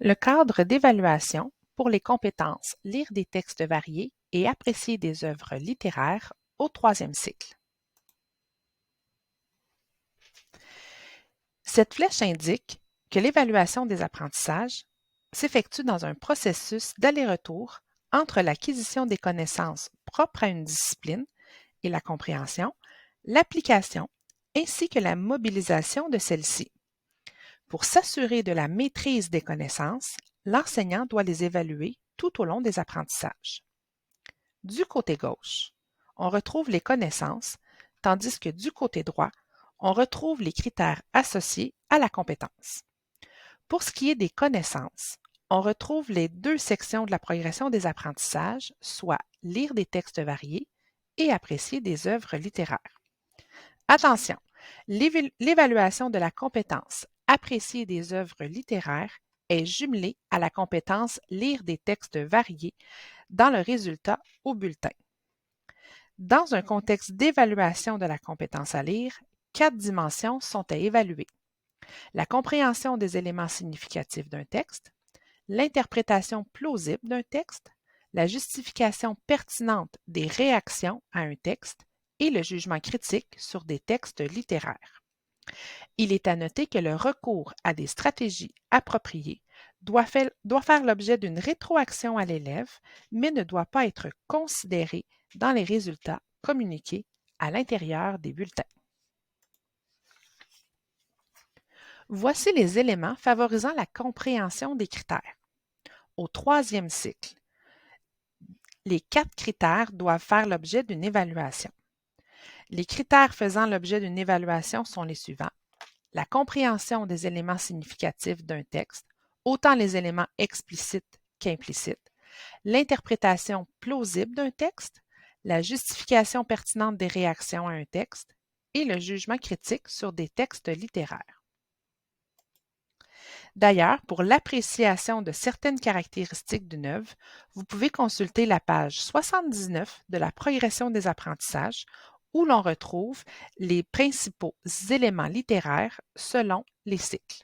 Le cadre d'évaluation pour les compétences lire des textes variés et apprécier des œuvres littéraires au troisième cycle. Cette flèche indique que l'évaluation des apprentissages s'effectue dans un processus d'aller-retour entre l'acquisition des connaissances propres à une discipline et la compréhension, l'application ainsi que la mobilisation de celle-ci. Pour s'assurer de la maîtrise des connaissances, l'enseignant doit les évaluer tout au long des apprentissages. Du côté gauche, on retrouve les connaissances, tandis que du côté droit, on retrouve les critères associés à la compétence. Pour ce qui est des connaissances, on retrouve les deux sections de la progression des apprentissages, soit lire des textes variés et apprécier des œuvres littéraires. Attention, l'évaluation de la compétence apprécier des œuvres littéraires est jumelée à la compétence lire des textes variés dans le résultat au bulletin. Dans un contexte d'évaluation de la compétence à lire, 4 dimensions sont à évaluer. La compréhension des éléments significatifs d'un texte, l'interprétation plausible d'un texte, la justification pertinente des réactions à un texte et le jugement critique sur des textes littéraires. Il est à noter que le recours à des stratégies appropriées doit faire l'objet d'une rétroaction à l'élève, mais ne doit pas être considéré dans les résultats communiqués à l'intérieur des bulletins. Voici les éléments favorisant la compréhension des critères. Au troisième cycle, les 4 critères doivent faire l'objet d'une évaluation. Les critères faisant l'objet d'une évaluation sont les suivants. La compréhension des éléments significatifs d'un texte, autant les éléments explicites qu'implicites, l'interprétation plausible d'un texte, la justification pertinente des réactions à un texte et le jugement critique sur des textes littéraires. D'ailleurs, pour l'appréciation de certaines caractéristiques d'une œuvre, vous pouvez consulter la page 79 de la progression des apprentissages où l'on retrouve les principaux éléments littéraires selon les cycles.